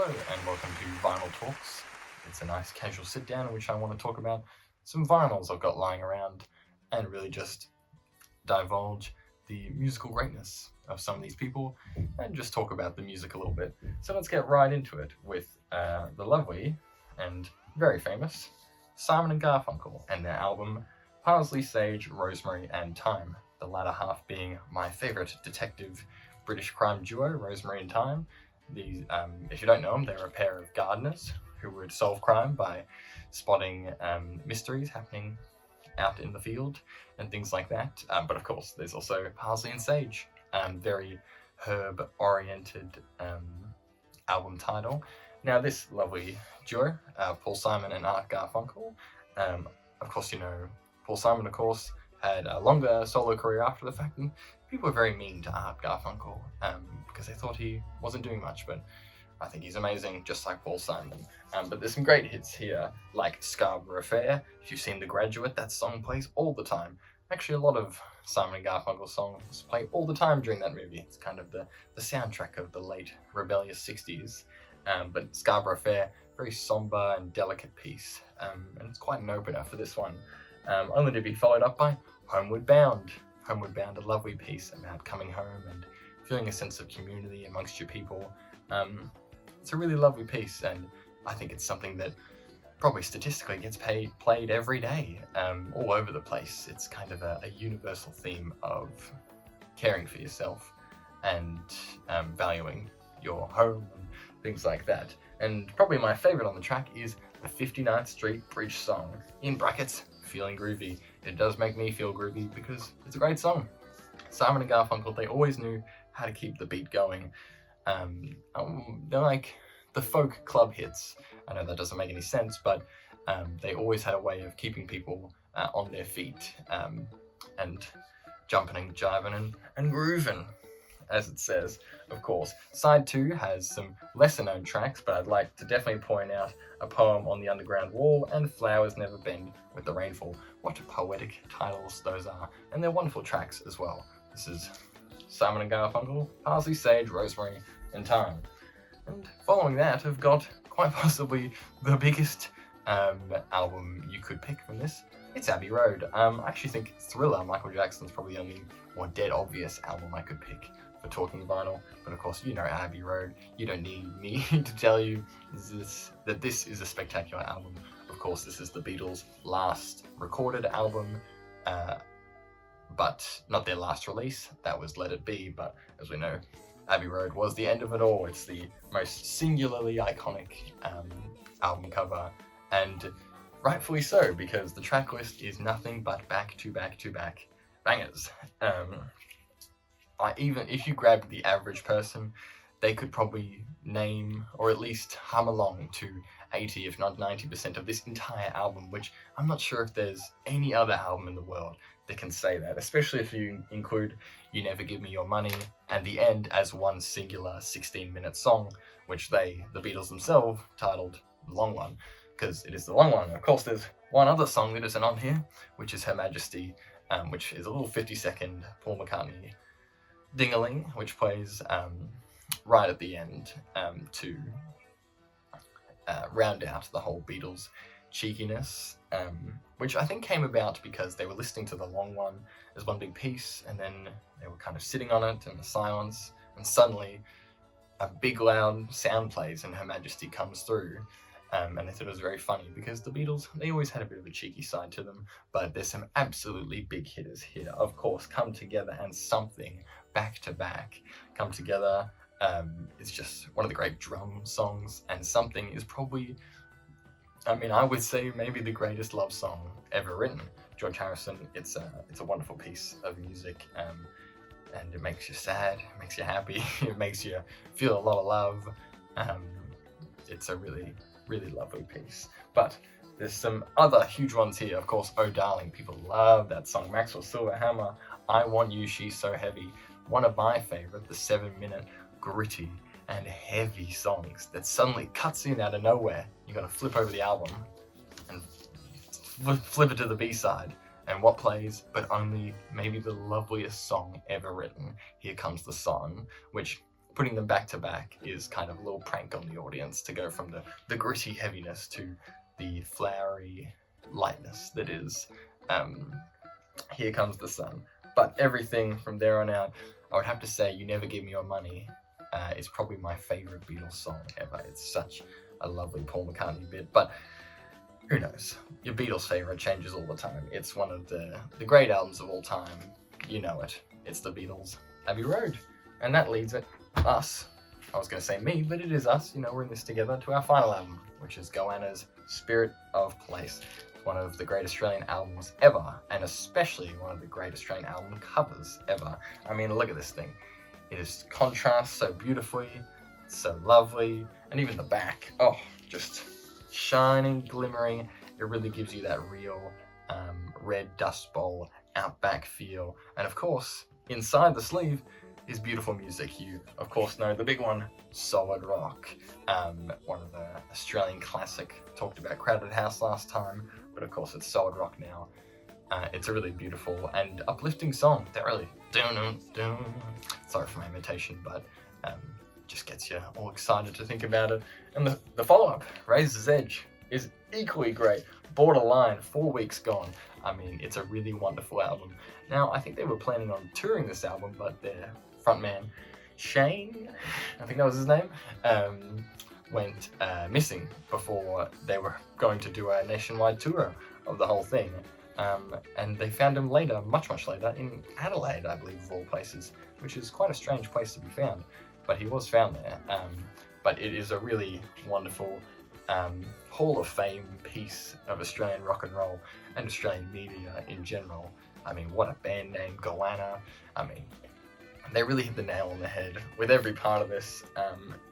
and welcome to Vinyl Talks. It's a nice casual sit down in which I want to talk about some vinyls I've got lying around and really just divulge the musical greatness of some of these people and just talk about the music a little bit. So let's get right into it with the lovely and very famous Simon and Garfunkel and their album Parsley, Sage, Rosemary and Thyme, the latter half being my favourite detective British crime duo, Rosemary and Thyme. These, if you don't know them, they're a pair of gardeners who would solve crime by spotting mysteries happening out in the field and things like that. But of course, there's also Parsley and Sage, very herb-oriented album title. Now, this lovely duo, Paul Simon and Art Garfunkel, of course, you know, Paul Simon, of course, had a longer solo career after the fact, and people were very mean to Art Garfunkel because they thought he wasn't doing much, but I think he's amazing, just like Paul Simon. But there's some great hits here, like Scarborough Fair. If you've seen The Graduate, that song plays all the time. Actually, a lot of Simon and Garfunkel songs play all the time during that movie. It's kind of the soundtrack of the late rebellious 60s. But Scarborough Fair, very somber and delicate piece, and it's quite an opener for this one. Only to be followed up by Homeward Bound. Homeward Bound, a lovely piece about coming home and feeling a sense of community amongst your people. It's a really lovely piece, and I think it's something that probably statistically gets played every day, all over the place. It's kind of a universal theme of caring for yourself and valuing your home and things like that. And probably my favourite on the track is the 59th Street Bridge song, in brackets, Feeling Groovy. It does make me feel groovy because it's a great song. Simon and Garfunkel, they always knew how to keep the beat going. They're like the folk club hits. I know that doesn't make any sense, but they always had a way of keeping people on their feet and jumping and jiving and grooving, as it says, of course. Side 2 has some lesser known tracks, but I'd like to definitely point out A Poem on the Underground Wall and Flowers Never Bend with the Rainfall. What poetic titles those are, and they're wonderful tracks as well. This is Simon and Garfunkel, Parsley, Sage, Rosemary and Thyme. And following that, I've got quite possibly the biggest album you could pick from this. It's Abbey Road. I actually think Thriller, Michael Jackson's, probably the only more dead obvious album I could pick for talking vinyl, but of course you know Abbey Road. You don't need me to tell you that this is a spectacular album. Of course, this is the Beatles' last recorded album, but not their last release. That was Let It Be, but as we know, Abbey Road was the end of it all. It's the most singularly iconic album cover, and rightfully so, because the track list is nothing but back-to-back-to-back bangers. Even if you grabbed the average person, they could probably name or at least hum along to 80 if not 90% of this entire album, which I'm not sure if there's any other album in the world that can say that, especially if you include You Never Give Me Your Money and The End as one singular 16-minute song, which the Beatles themselves, titled The Long One, because it is the long one. Of course, there's one other song that isn't on here, which is Her Majesty, which is a little 50-second Paul McCartney ding-a-ling, which plays right at the end to round out the whole Beatles cheekiness, which I think came about because they were listening to the long one as one big piece, and then they were kind of sitting on it in the silence, and suddenly a big loud sound plays and Her Majesty comes through. And I thought it was very funny because the Beatles, they always had a bit of a cheeky side to them, but there's some absolutely big hitters here. Of course, Come Together and Something, back to back. Come Together is just one of the great drum songs, and Something is probably, I would say maybe the greatest love song ever written. George Harrison, it's a wonderful piece of music, and it makes you sad, it makes you happy, it makes you feel a lot of love. It's a really lovely piece. But there's some other huge ones here. Of course, Oh Darling, people love that song. Maxwell Silverhammer, I Want You, She's So Heavy. One of my favorite, the 7-minute gritty and heavy songs that suddenly cuts in out of nowhere. You gotta flip over the album and flip it to the B-side, and what plays but only maybe the loveliest song ever written, Here Comes the Sun, which putting them back to back is kind of a little prank on the audience to go from the gritty heaviness to the flowery lightness that is Here Comes the Sun. But everything from there on out, I would have to say You Never Give Me Your Money is probably my favourite Beatles song ever. It's such a lovely Paul McCartney bit, but who knows? Your Beatles favourite changes all the time. It's one of the great albums of all time. You know it. It's the Beatles' Abbey Road. And that leads us, I was going to say me, but it is us, you know, we're in this together, to our final album, which is Goanna's Spirit of Place. It's one of the great Australian albums ever, and especially one of the great Australian album covers ever. I mean, look at this thing. It is contrasts so beautifully, it's so lovely, and even the back, oh, just shining, glimmering. It really gives you that real red Dust Bowl outback feel. And of course, inside the sleeve is beautiful music. You, of course, know the big one, Solid Rock, one of the Australian classic. Talked about Crowded House last time, but of course it's Solid Rock now. It's a really beautiful and uplifting song that really, sorry for my imitation, but just gets you all excited to think about it. And the follow-up, Razor's Edge, is equally great. Borderline, 4 weeks gone. I mean, it's a really wonderful album. Now, I think they were planning on touring this album, but their frontman, Shane, I think that was his name, went missing before they were going to do a nationwide tour of the whole thing. And they found him later, much later, in Adelaide, I believe, of all places, which is quite a strange place to be found. But he was found there. But it is a really wonderful Hall of Fame piece of Australian rock and roll and Australian media in general. I mean, what a band name, Goanna. I mean, they really hit the nail on the head with every part of this,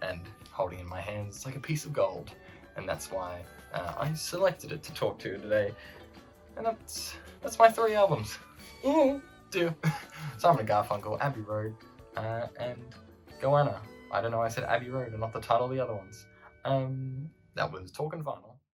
and holding in my hands, it's like a piece of gold. And that's why I selected it to talk to today. And that's my 3 albums. Simon & Garfunkel, Abbey Road, and Goanna. I don't know, I said Abbey Road and not the title of the other ones. That was Talkin' Vinyl.